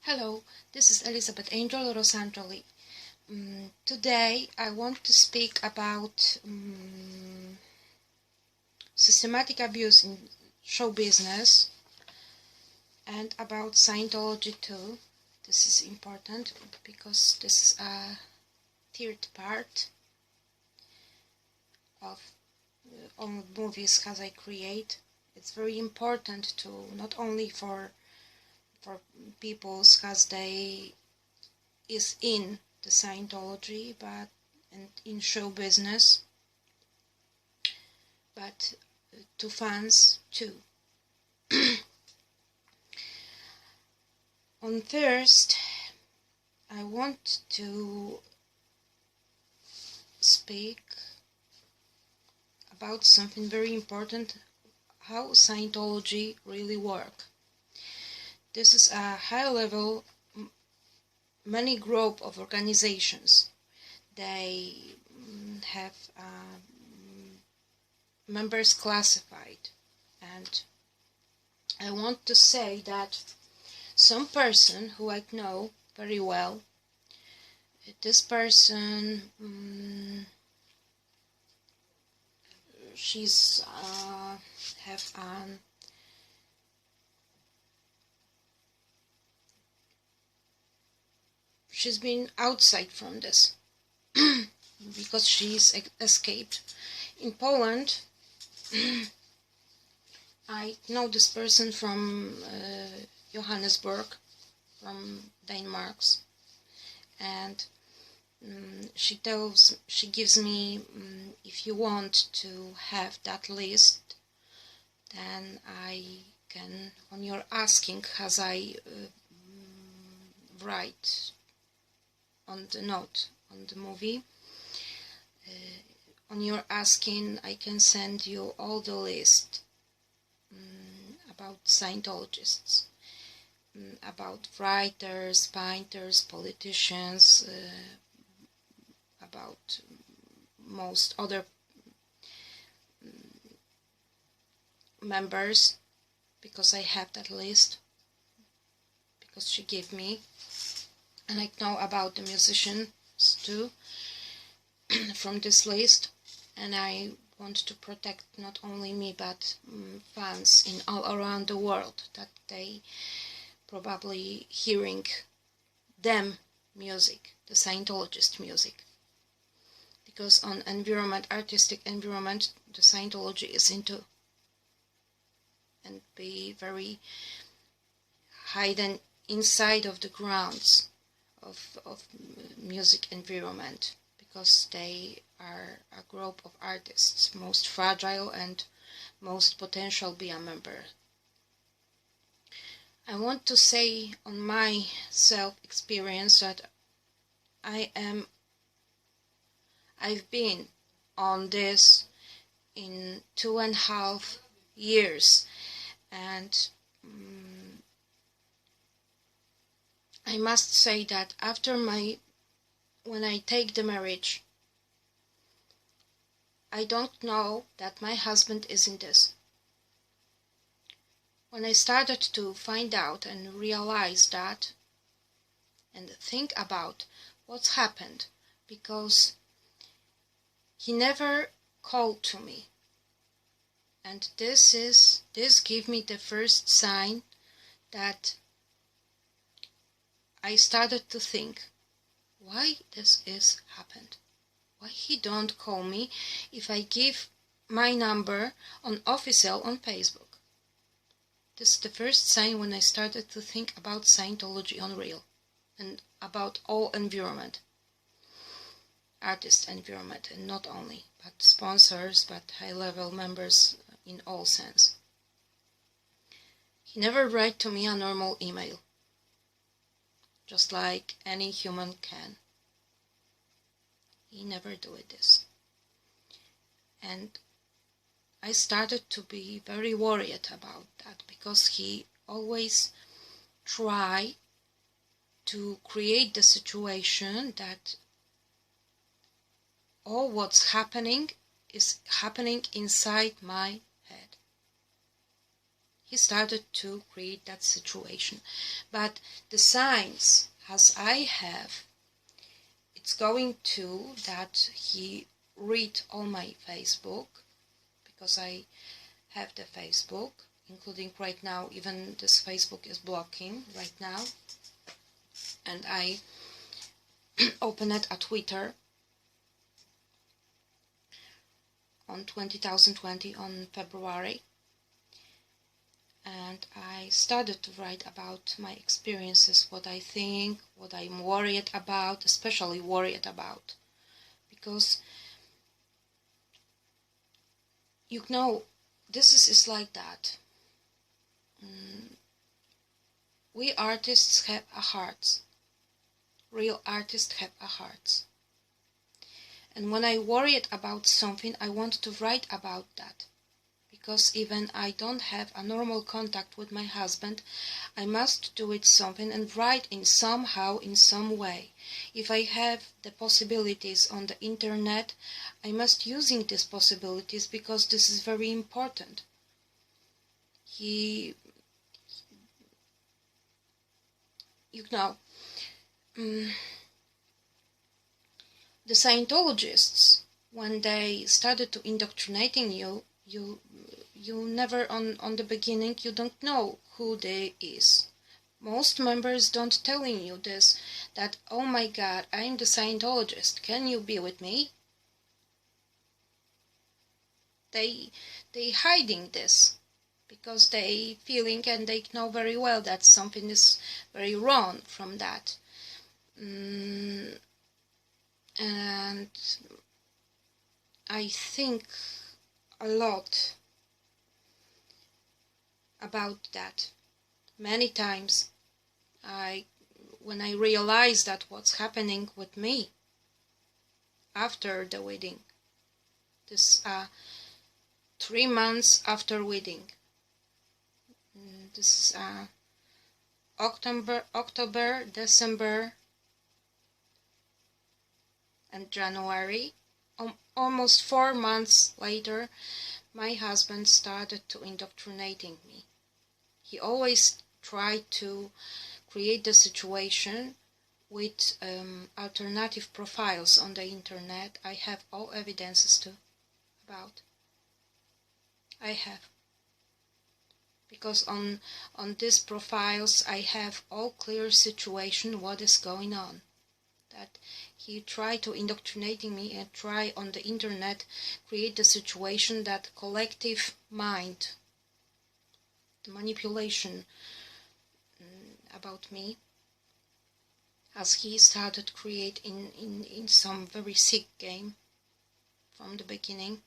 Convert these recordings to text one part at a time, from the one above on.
Hello, this is Elizabet Angel Rossangeli. Today I want to speak about systematic abuse in show business and about Scientology too. This is important because this is a third part of all movies as I create. It's very important to not only for people as they is in the Scientology but and in show business, but to fans too. On first, I want to speak about something very important, how Scientology really work. This is a high-level, many group of organizations. They have members classified, and I want to say that some person who I know very well, this person, she's have an she's been outside from this because she's escaped. In Poland, I know this person from Johannesburg, from Denmark, and she gives me, if you want to have that list, then I can, on your asking, as I write on the note on the movie, on your asking, I can send you all the list about Scientologists, about writers, painters, politicians, about most other members, because I have that list, because she gave me, and I know about the musicians too from this list, and I want to protect not only me but fans in all around the world, that they probably hearing them music, the Scientologist music, because on environment, artistic environment, the Scientology is into, and be very hidden inside of the grounds of music environment, because they are a group of artists, most fragile and most potential be a member. I want to say on my self-experience that I've been on this in 2.5 years, and I must say that after when I take the marriage, I don't know that my husband is in this. When I started to find out and realize that and think about what's happened, because he never called to me, and this gave me the first sign that I started to think why this is happened. Why he don't call me if I give my number on official on Facebook. This is the first sign when I started to think about Scientology on real, and about all environment, artist environment, and not only, but sponsors, but high-level members in all sense. He never write to me a normal email, just like any human can. He never do this. And I started to be very worried about that, because he always try to create the situation that all what's happening is happening inside my head. he started to create that situation. But the signs, as I have, it's going to that he read all my Facebook, because I have the Facebook, including right now, even this Facebook is blocking right now, and I open it at Twitter on 2020 on February, and I started to write about my experiences, what I think, what I'm worried about, especially worried about, because you know, this is like that. We artists have a heart. Real artists have a heart. And when I worried about something, I want to write about that. Because even I don't have a normal contact with my husband, I must do it something and write in somehow, in some way. If I have the possibilities on the internet, I must using these possibilities, because this is very important. You know, the Scientologists, when they started to indoctrinating you, you never on the beginning, you don't know who they is. Most members don't telling you this, that, oh my God, I'm the Scientologist, can you be with me? They hiding this, because they feeling and they know very well that something is very wrong from that. And I think a lot about that. Many times when I realized that what's happening with me after the wedding, this 3 months after wedding, this October, December and January, almost 4 months later, my husband started to indoctrinating me. He always tried to create the situation with alternative profiles on the internet. I have all evidences about. I have. Because on these profiles I have all clear situation what is going on. That he tried to indoctrinating me and try on the internet create the situation that collective mind, the manipulation about me, as he started create in some very sick game from the beginning,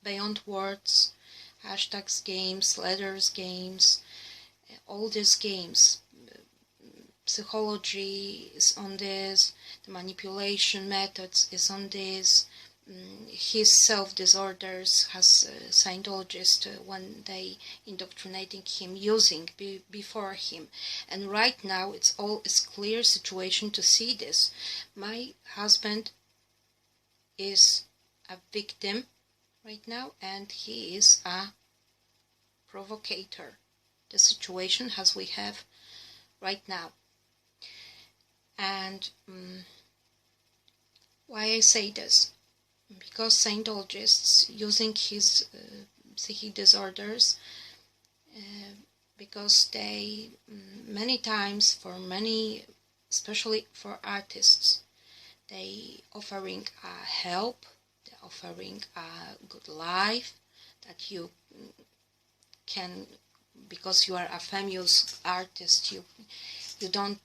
beyond words, hashtags games, letters games, all these games. Psychology is on this, the manipulation methods is on this, his self-disorders has Scientologists when they indoctrinating him using before him. And right now it's all is clear situation to see this. My husband is a victim right now, and he is a provocator. The situation as we have right now. And why I say this? Because Scientologists using his psychic disorders, because they many times for many, especially for artists, they offering help, they offering a good life, that you can, because you are a famous artist, you don't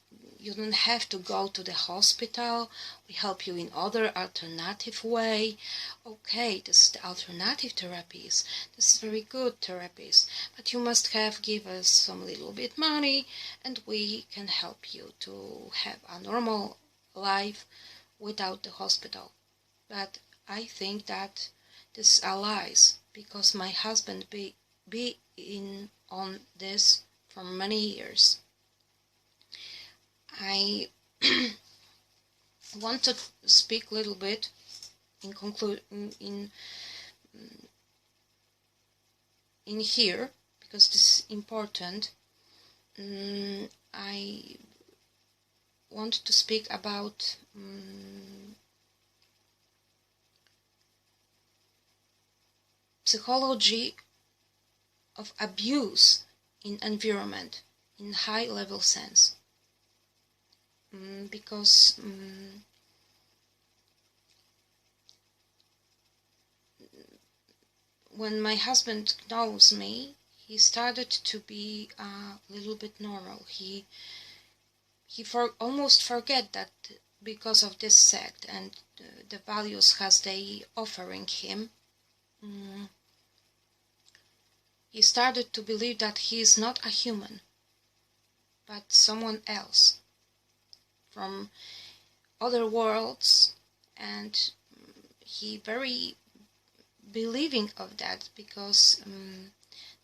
have to go to the hospital. We help you in other alternative way. Okay, this is the alternative therapies. This is very good therapies. But you must give us some little bit money, and we can help you to have a normal life without the hospital. But I think that this is a lies, because my husband be in on this for many years. I want to speak a little bit in here, because this is important. I want to speak about psychology of abuse in environment in high level sense, because when my husband knows me, he started to be a little bit normal. He almost forget that because of this sect and the values has they offering him, he started to believe that he is not a human, but someone else from other worlds, and he very believing of that, because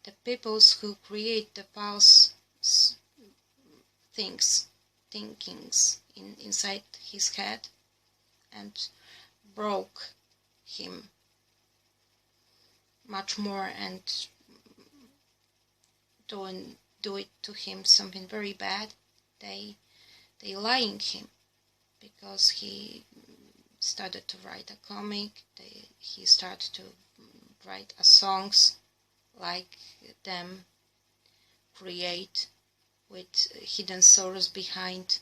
the peoples who create the false thinkings inside his head and broke him much more and do it to him something very bad. They lying him, because he started to write a comic. He started to write a songs like them create with hidden sorrows behind,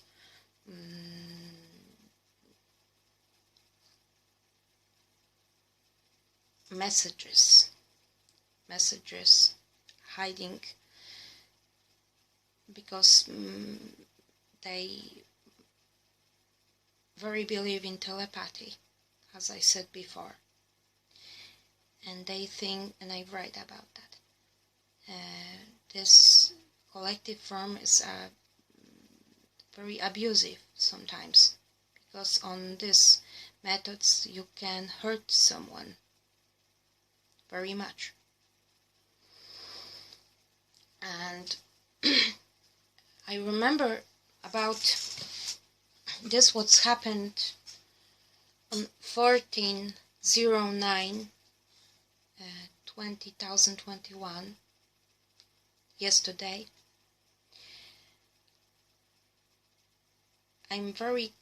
messages hiding, because they very believe in telepathy, as I said before, and they think, and I write about that, this collective form is very abusive sometimes, because on these methods you can hurt someone very much. And I remember about this, what's happened on 14/09 2021, yesterday. I'm very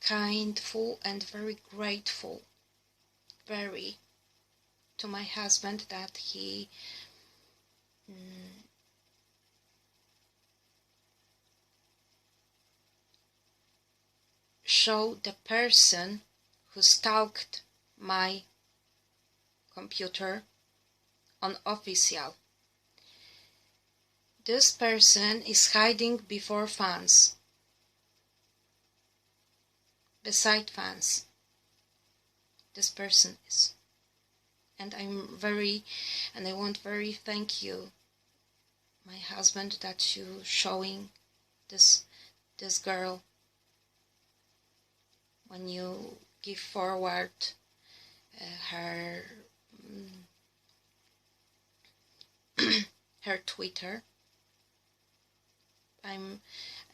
kindful and very grateful, very, to my husband, that he showed the person who stalked my computer on official. This person is hiding before fans, beside fans. This person is, and I want very thank you, my husband, that you showing this girl when you give forward her her Twitter. I'm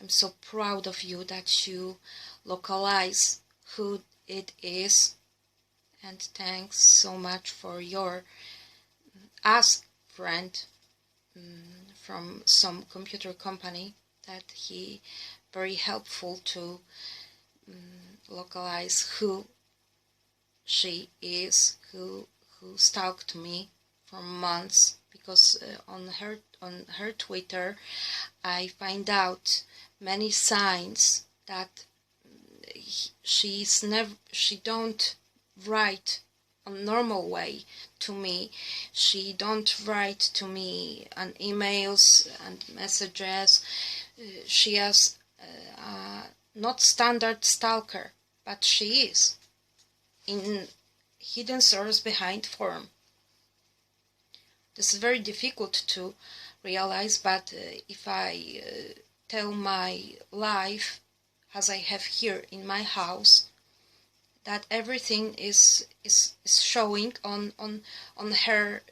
so proud of you that you localize who it is, and thanks so much for your friend from some computer company, that he very helpful to localize who she is, who stalked me for months, because on her Twitter I find out many signs that she don't write on normal way to me. She don't write to me on emails and messages. She has not standard stalker, but she is in hidden source behind form. This is very difficult to realize, but if I tell my life as I have here in my house, that everything is showing on her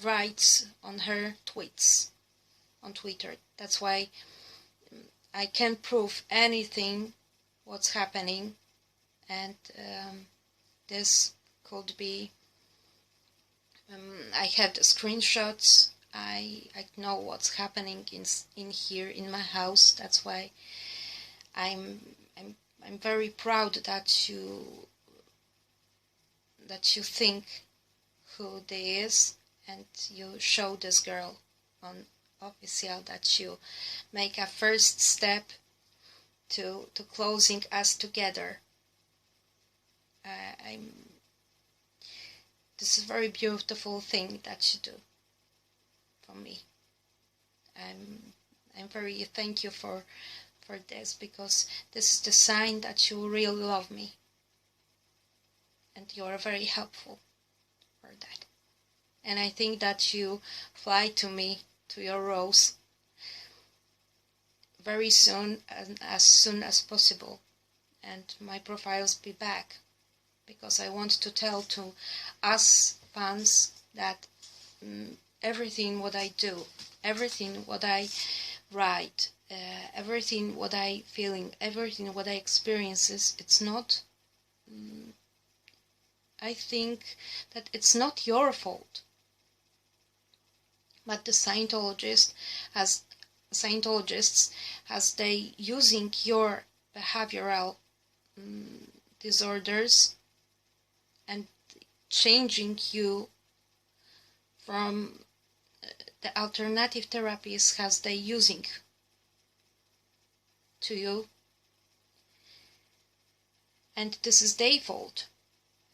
writes, on her tweets on Twitter. That's why I can prove anything what's happening, and this could be I have the screenshots, I know what's happening in here in my house. That's why I'm very proud that you think who they is, and you show this girl on official that you make a first step to closing us together. This is a very beautiful thing that you do for me. I'm very thank you for this, because this is the sign that you really love me, and you are very helpful for that. And I think that you fly to me, to your rose, very soon, and as soon as possible, and my profiles be back, because I want to tell to us fans that everything what I do, everything what I write, everything what I feeling, everything what I experiences, it's not, I think that it's not your fault, but the Scientologists as they using your behavioral disorders and changing you from the alternative therapies as they using to you, and this is their fault.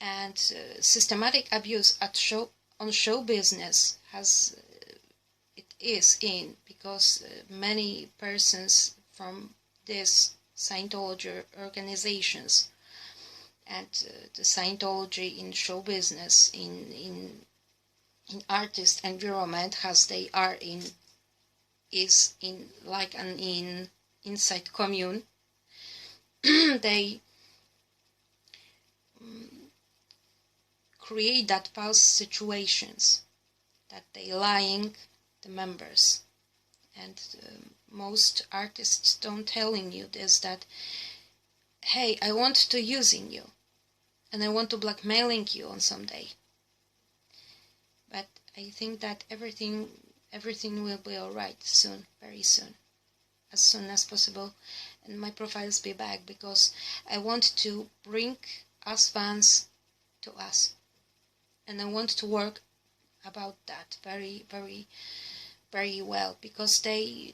And systematic abuse on show business has it is in, because many persons from these Scientology organizations and the Scientology in show business in artist environment as they are in is in like an inside commune. They create that false situations that they lying the members, and most artists don't telling you this, that hey, I want to using you and I want to blackmailing you on some day. But I think that everything will be alright soon, very soon as possible, and my profiles be back, because I want to bring us fans to us, and I want to work about that very, very, very well, because they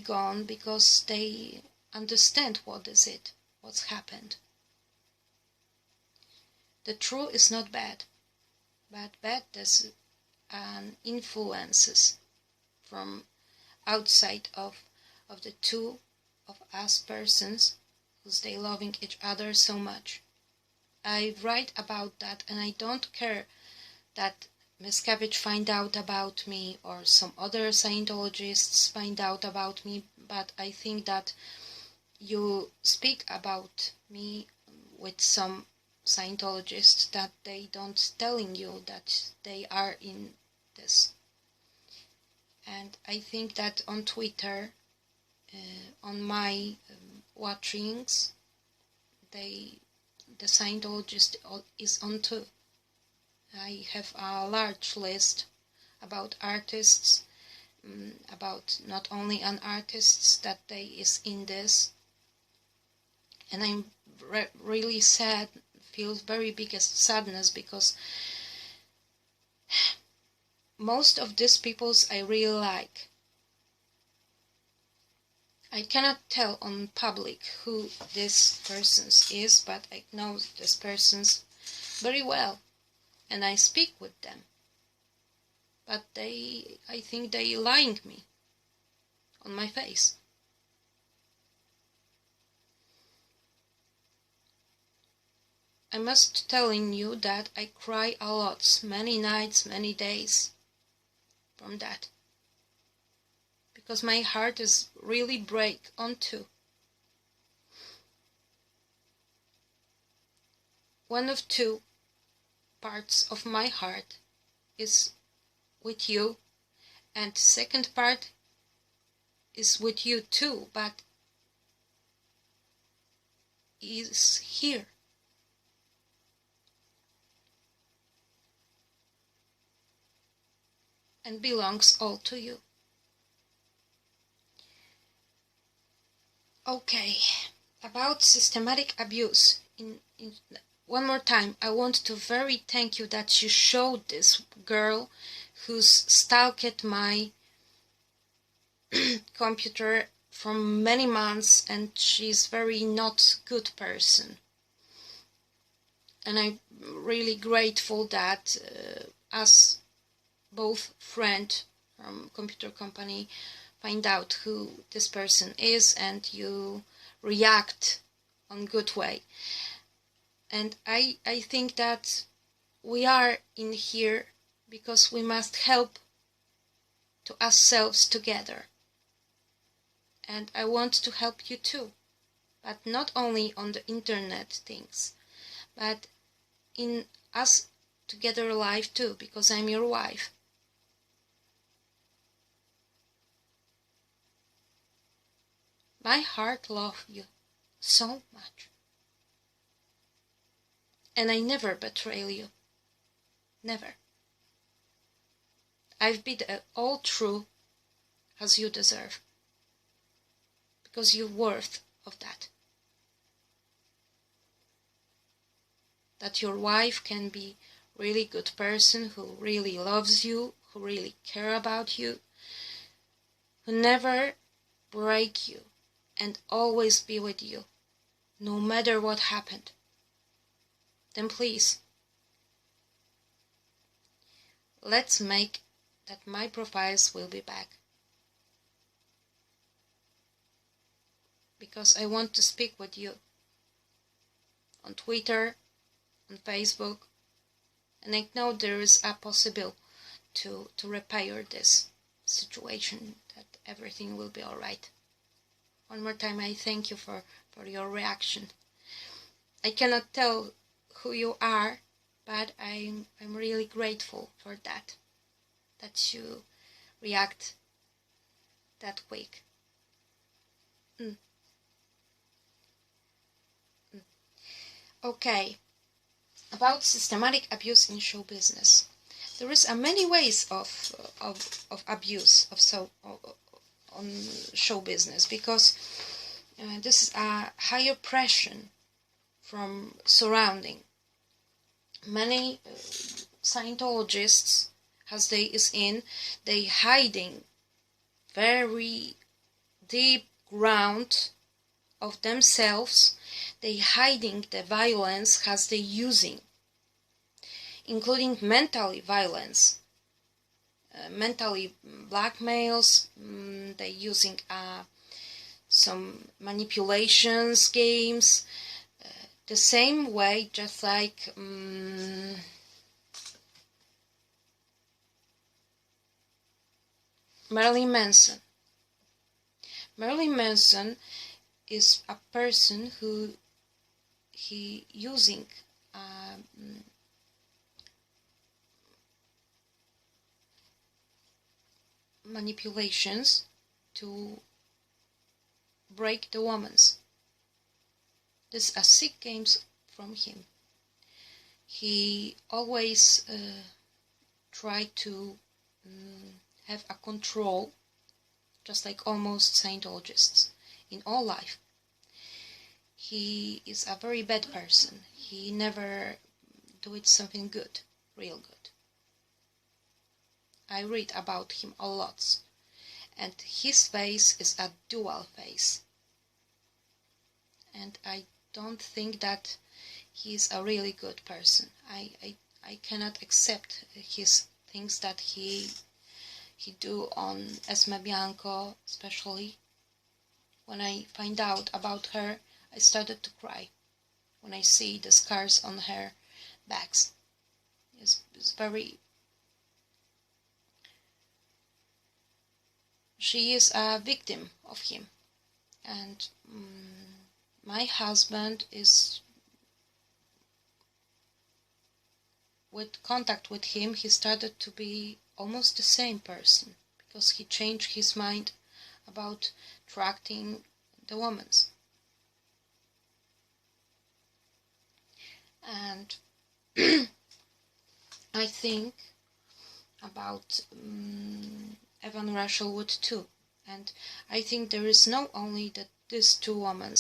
gone, because they understand what is it, what's happened. The truth is not bad, but bad is influences from outside of the two of us persons who's they loving each other so much. I write about that, and I don't care that Miscavige find out about me or some other Scientologists find out about me, but I think that you speak about me with some Scientologists that they don't telling you that they are in this. And I think that on Twitter, on my watchings, the Scientologist is on too. I have a large list about artists, about not only an artists that they is in this, and I'm really sad, feel very biggest sadness, because most of these peoples I really like. I cannot tell on public who this persons is, but I know this persons very well, and I speak with them. But I think they lying me on my face. I must telling you that I cry a lot, many nights, many days from that, because my heart is really break on two. One of two parts of my heart is with you, and second part is with you too, but is here. and belongs all to you. Okay, about systematic abuse. One more time, I want to very thank you that you showed this girl who's stalked my computer for many months, and she's very not good person. And I'm really grateful that us both friend from computer company find out who this person is, and you react on good way. And I think that we are in here because we must help to ourselves together. And I want to help you too, but not only on the internet things, but in us together life too, because I'm your wife. My heart loves you so much. And I never betray you. Never. I've been all true as you deserve. Because you're worth of that. That your wife can be really good person who really loves you, who really care about you, who never break you and always be with you, no matter what happened. Then please, let's make that my profiles will be back. Because I want to speak with you on Twitter, on Facebook, and I know there is a possible to repair this situation, that everything will be alright. One more time, I thank you for your reaction. I cannot tell who you are, but I'm really grateful for that you react that quick. Okay, about systematic abuse in show business. There is many ways of abuse on show business, because this is a higher pressure from surrounding. Many Scientologists, as they hiding very deep ground of themselves. They hiding the violence as they using, including mentally violence, mentally blackmails. They using some manipulations, games, the same way, just like Marilyn Manson. Marilyn Manson is a person who he using manipulations to break the woman's. This is a sick games from him. He always try to have a control, just like almost Scientologists, in all life. He is a very bad person. He never do it something good, real good. I read about him a lot, and his face is a dual face. And I don't think that he's a really good person. I cannot accept his things that he do on Esme Bianco, especially. When I find out about her, I started to cry when I see the scars on her backs. It's very... She is a victim of him. And my husband is... With contact with him, he started to be almost the same person, because he changed his mind about attracting the women. And I think about Evan Rachel Wood too. And I think there is not only that these two women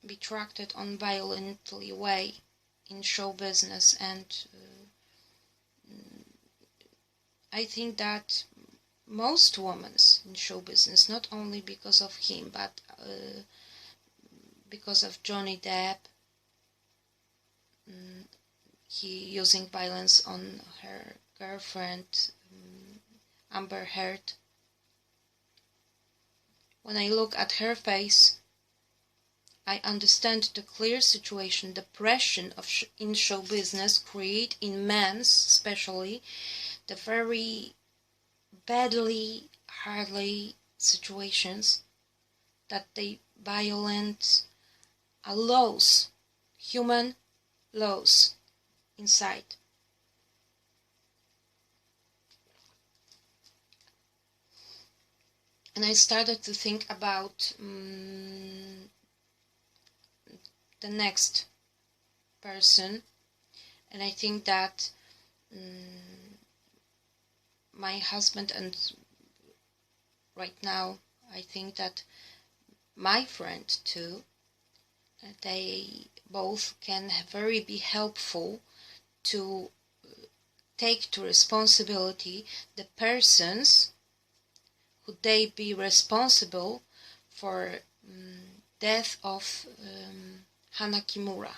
be treated on violently way in show business, and I think that most women in show business, not only because of him, but because of Johnny Depp, he using violence on her girlfriend, Amber Heard. When I look at her face, I understand the clear situation, the pressure of in show business create in men, especially, the very badly, hardly situations that they violent laws, human laws inside. And I started to think about the next person, and I think that my husband, and right now I think that my friend too, they both can very be helpful to take to responsibility the persons who they be responsible for death of Hana Kimura,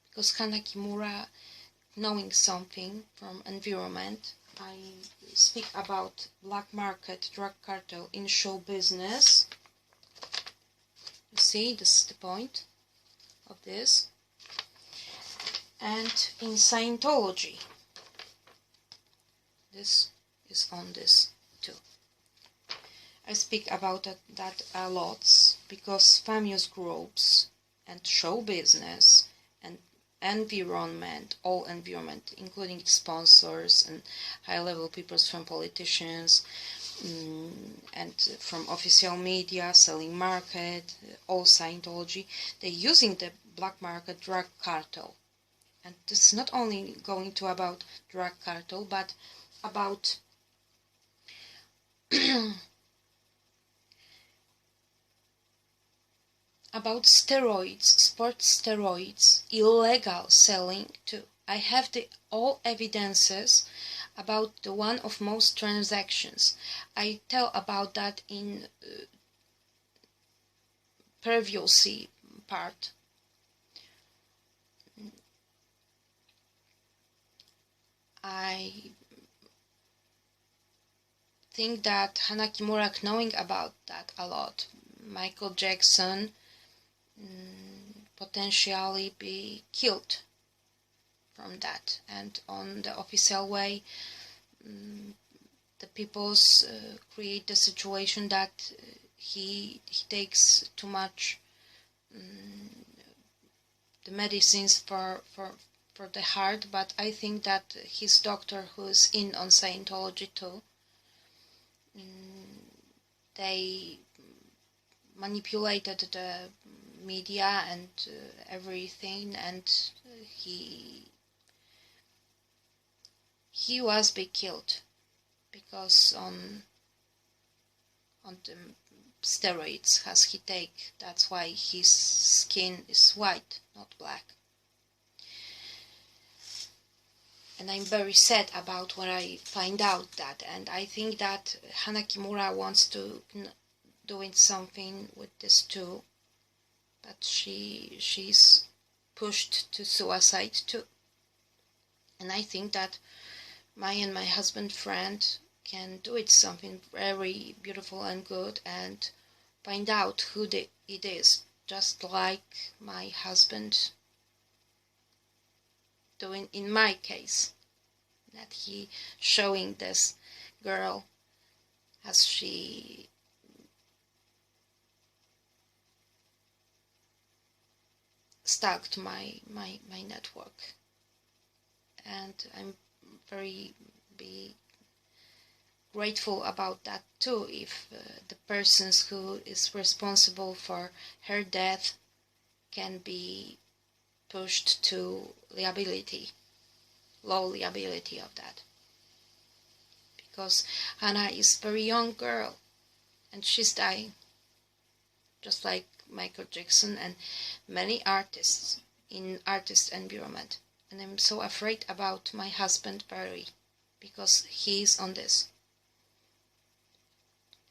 because Hana Kimura, knowing something from environment, I speak about black market drug cartel in show business. You see, this is the point of this. And in Scientology, this is on this too. I speak about that a lot, because famous groups and show business and environment, all environment, including sponsors and high-level people from politicians and from official media, selling market, all Scientology, they're using the black market drug cartel. And this is not only going to about drug cartel, but about about steroids, sports steroids, illegal selling too. I have the all evidences about the one of most transactions. I tell about that in previous part. I think that Hana Kimura knowing about that a lot. Michael Jackson potentially be killed from that, and on the official way the peoples create the situation that he takes too much the medicines for the heart, but I think that his doctor, who is in on Scientology too, they manipulated the media and everything, and he was be killed because on the steroids has he take. That's why his skin is white, not black. And I'm very sad about when I find out that, and I think that Hana Kimura wants to doing something with this too, but she's pushed to suicide too. And I think that my husband friend can do it something very beautiful and good, and find out who it is, just like my husband doing in my case, that he showing this girl as she stalked my network. And I'm very grateful about that too, if the persons who is responsible for her death can be pushed to liability low liability of that. Because Hannah is a very young girl and she's dying, just like Michael Jackson and many artists in artist environment. And I'm so afraid about my husband Barry, because he's on this.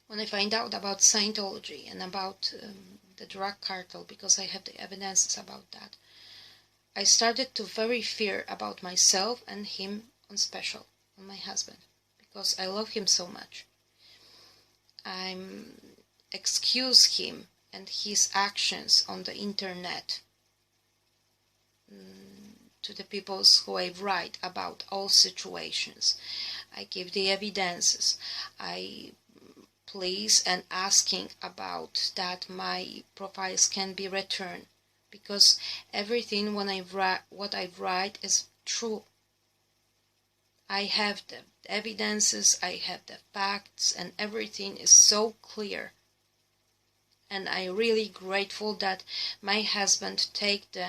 When I find out about Scientology and about the drug cartel, because I have the evidences about that, I started to very fear about myself and him on special, on my husband, because I love him so much. I'm excuse him and his actions on the internet to the people who I write about all situations. I give the evidences. I please and asking about that my profiles can be returned, because everything what I write is true. I have the evidences, I have the facts, and everything is so clear. And I'm really grateful that my husband take the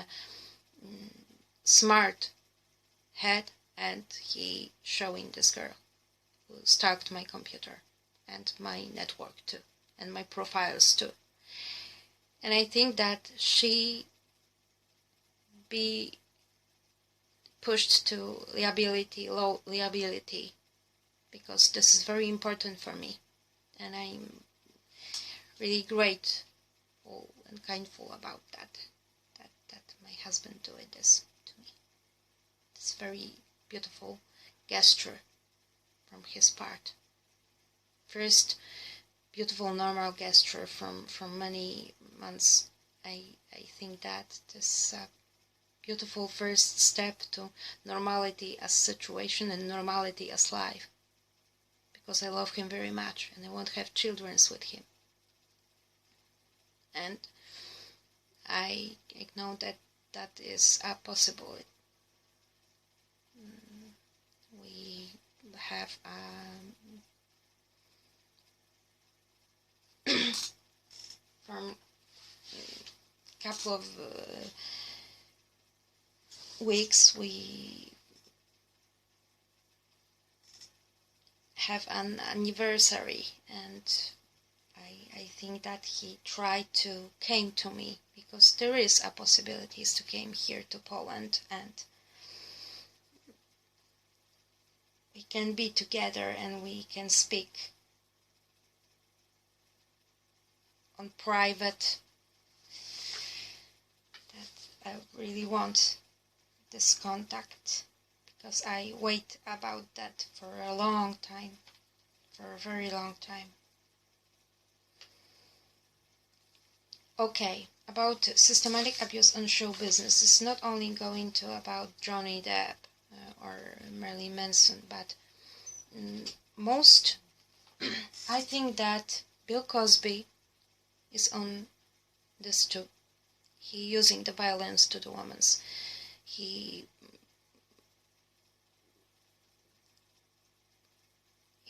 smart head and he showing this girl who stalked my computer and my network too, and my profiles too. And I think that she be pushed to liability, low liability, because this is very important for me. And I'm really grateful and kindful about that my husband doing this to me. It's very beautiful gesture from his part. First beautiful normal gesture from many months. I think that this beautiful first step to normality as situation and normality as life, because I love him very much and I want to have children with him. And I know that that is possible. We have from a couple of weeks we have an anniversary, and I think that he tried to came to me, because there is a possibilities to came here to Poland and we can be together and we can speak on private. That I really want this contact, because I wait about that for a long time, for a very long time. Okay, about systematic abuse on show business. It's not only going to about Johnny Depp or Marilyn Manson, but most, I think that Bill Cosby is on this too. He using the violence to the women. He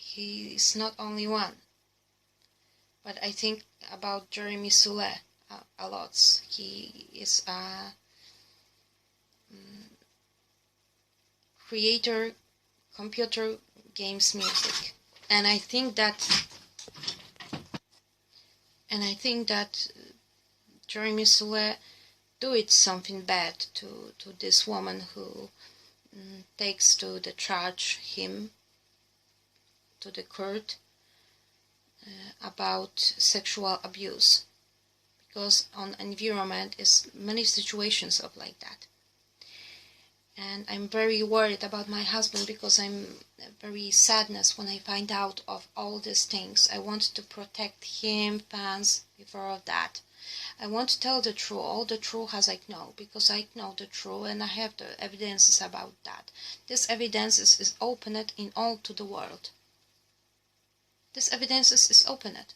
is not only one, but I think about Jeremy Sule a lot. He is a creator, computer games music, and I think that Jeremy Sule do it something bad to this woman who takes to the charge him to the court about sexual abuse, because on environment is many situations of like that. And I'm very worried about my husband, because I'm very sadness when I find out of all these things. I want to protect him, fans, before all that. I want to tell the truth, all the truth as I know, because I know the truth and I have the evidences about that. This evidences is opened in all to the world. This evidences is opened.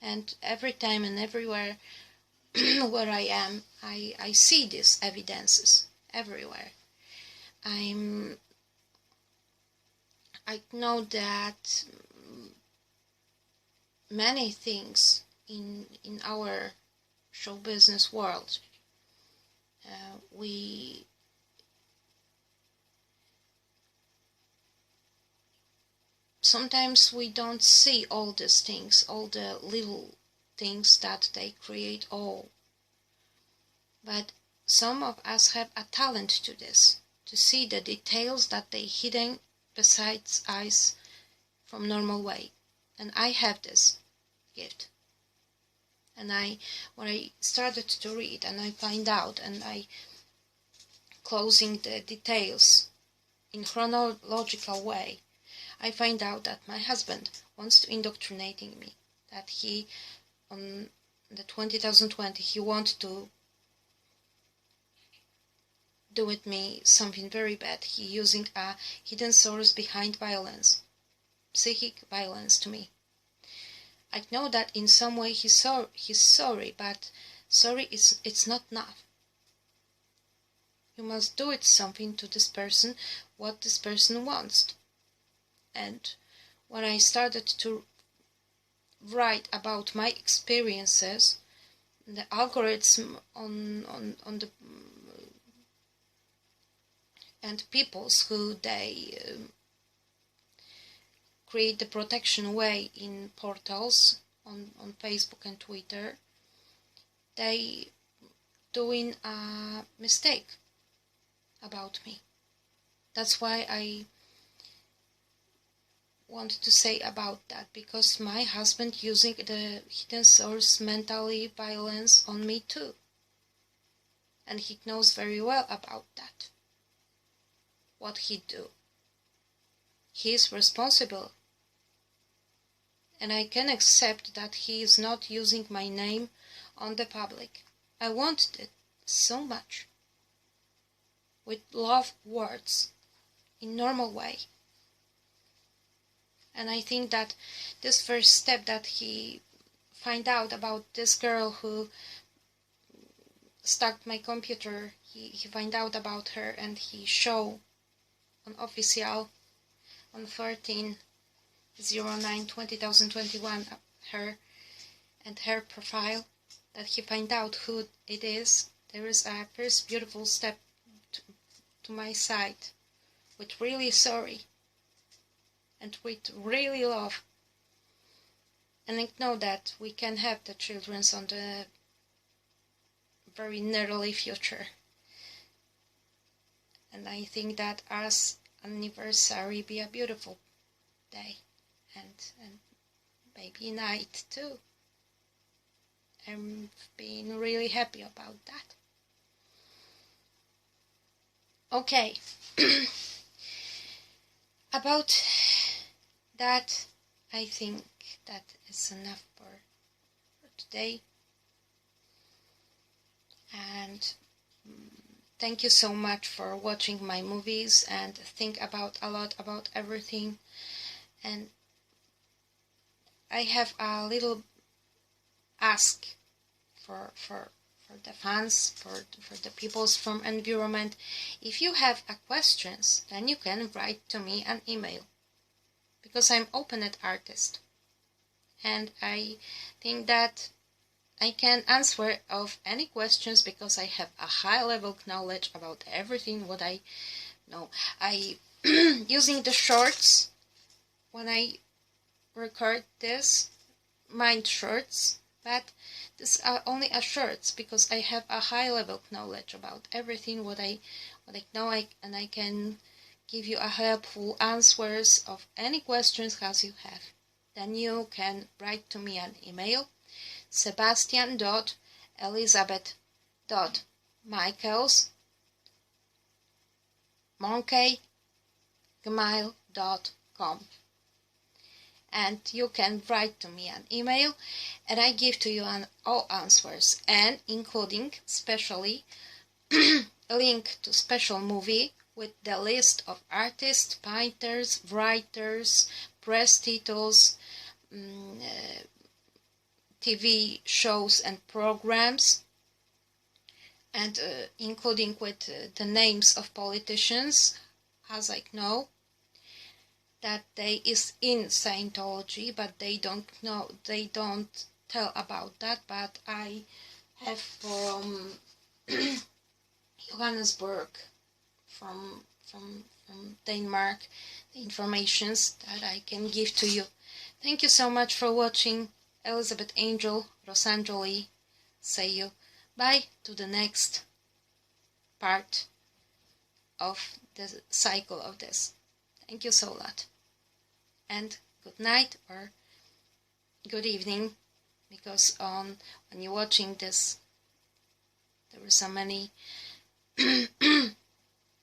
And every time and everywhere where I am, I see these evidences everywhere. I know that many things in our show business world, we sometimes we don't see all these things, all the little things that they create all. But some of us have a talent to this, to see the details that they hidden besides eyes from normal way. And I have this gift. And when I started to read and I find out and I closing the details in chronological way, I find out that my husband wants to indoctrinating me, that he on the 2020 he wants to do with me something very bad. He using a hidden source behind violence, psychic violence to me. I know that in some way he's sorry, but sorry it's not enough. You must do it something to this person, what this person wants. And when I started to write about my experiences, the algorithm on the and peoples who they create the protection way in portals on Facebook and Twitter, they doing a mistake about me. That's why I want to say about that, because my husband using the hidden source mentally violence on me too, and he knows very well about that, what he do. He is responsible, and I can accept that he is not using my name on the public. I wanted it so much, with love words, in normal way. And I think that this first step that he find out about this girl who stalked my computer, he find out about her and he show on official on 13/09/2021 her and her profile, that he find out who it is. There is a first beautiful step to my side, with really sorry and with really love, and I know that we can have the children on the very nearly future. And I think that our anniversary be a beautiful day and maybe night too. I'm being really happy about that. Okay. About that, I think that is enough for today. And thank you so much for watching my movies and think about a lot about everything. And I have a little ask for the fans, for the peoples from environment. If you have a questions, then you can write to me an email, because I'm open-ended artist, and I think that I can answer of any questions because I have a high level knowledge about everything what I know. I using the shorts when I record this, mind shorts, but this are only a shorts because I have a high level knowledge about everything what I know, and I can give you a helpful answers of any questions as you have. Then you can write to me an email, sebastian.elizabet.michaels@gmail.com, and you can write to me an email, and I give to you all answers, and including specially a link to special movie with the list of artists, painters, writers, press titles, TV shows and programs, and including with the names of politicians, as I know that they is in Scientology, but they don't tell about that. But I have from Johannesburg, from from Denmark, the informations that I can give to you. Thank you so much for watching. Elizabet Angel, Rossangeli, say you bye to the next part of the cycle of this. Thank you so lot. And good night or good evening, because when you're watching this, there are so many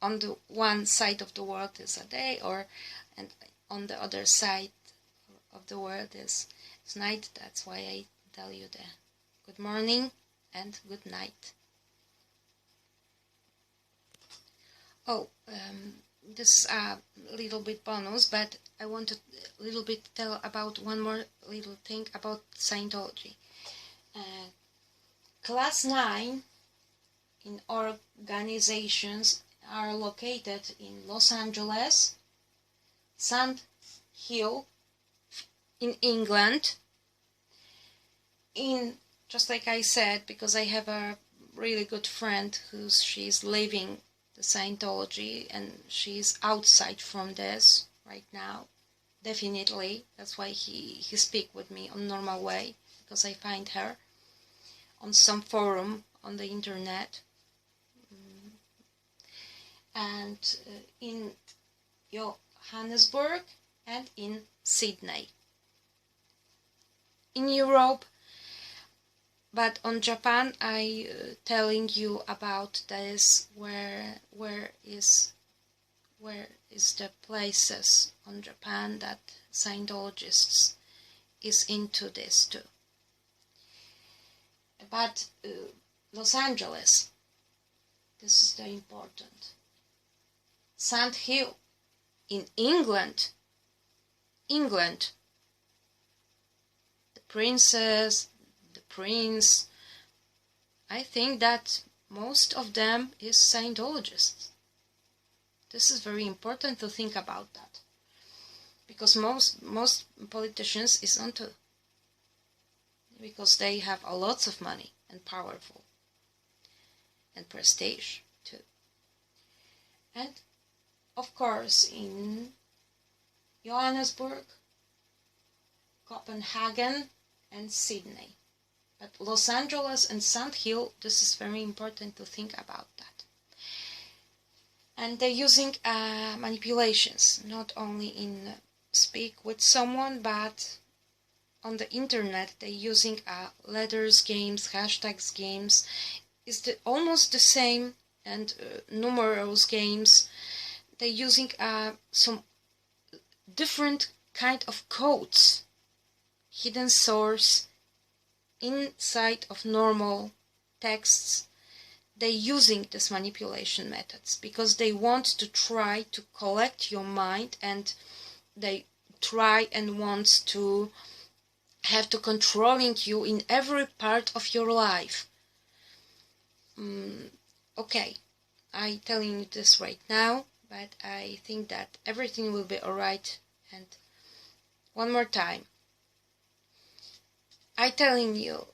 on the one side of the world is a day, and on the other side of the world is night. That's why I tell you the good morning and good night. Oh, this is a little bit bonus, but I want to a little bit tell about one more little thing about Scientology. Class 9 in organizations are located in Los Angeles, Sand Hill in England, just like I said, because I have a really good friend she's leaving the Scientology and she's outside from this right now. Definitely, that's why he speak with me on normal way, because I find her on some forum on the internet. And in Johannesburg and in Sydney. In Europe, but on Japan, I telling you about this. Where is the places on Japan that Scientologists is into this too. But Los Angeles, this is the important. Sand Hill in England, the princess, the prince, I think that most of them is Scientologists. This is very important to think about that, because most politicians is onto, because they have a lots of money and powerful and prestige too. And of course in Johannesburg, Copenhagen and Sydney. But Los Angeles and Sand Hill, this is very important to think about that. And they're using manipulations, not only in speak with someone, but on the internet they're using letters games, hashtags games. It's almost the same, and numerals games. They're using some different kind of codes, hidden source inside of normal texts. They're using these manipulation methods because they want to try to collect your mind, and they try and want to have to controlling you in every part of your life. Okay, I'm telling you this right now, but I think that everything will be alright. And one more time, I'm telling you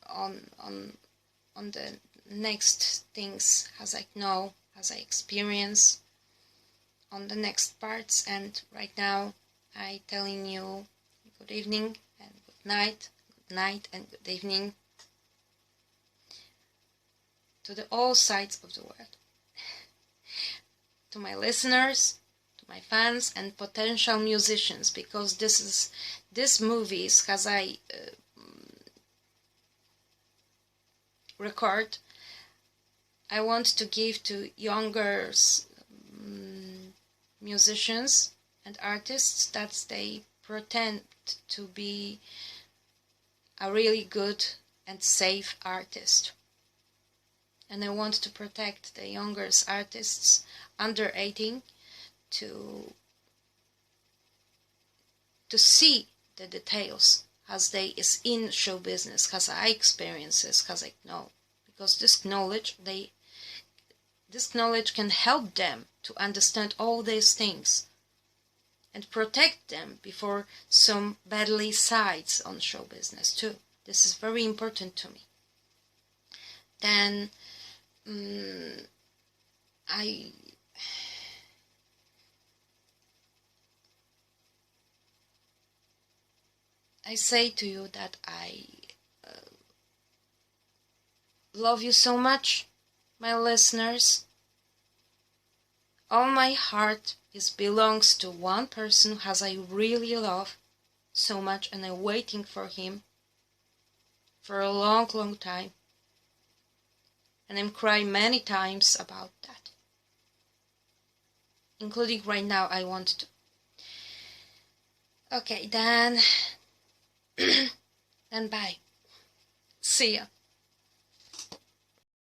on the next things as I know, as I experience on the next parts. And right now I'm telling you good evening and good night and good evening to all sides of the world. To my listeners, to my fans and potential musicians, because this movies as I record, I want to give to younger musicians and artists that they pretend to be a really good and safe artist. And I want to protect the younger artists under 18 to see the details as they is in show business, as I experiences, as I know, because this knowledge can help them to understand all these things and protect them before some badly sides on show business too. This is very important to me. Then I say to you that I love you so much, my listeners. All my heart belongs to one person who I really love so much, and I'm waiting for him for a long, long time. And I'm crying many times about that. Including right now, I want to. Okay, then. Then bye. See ya.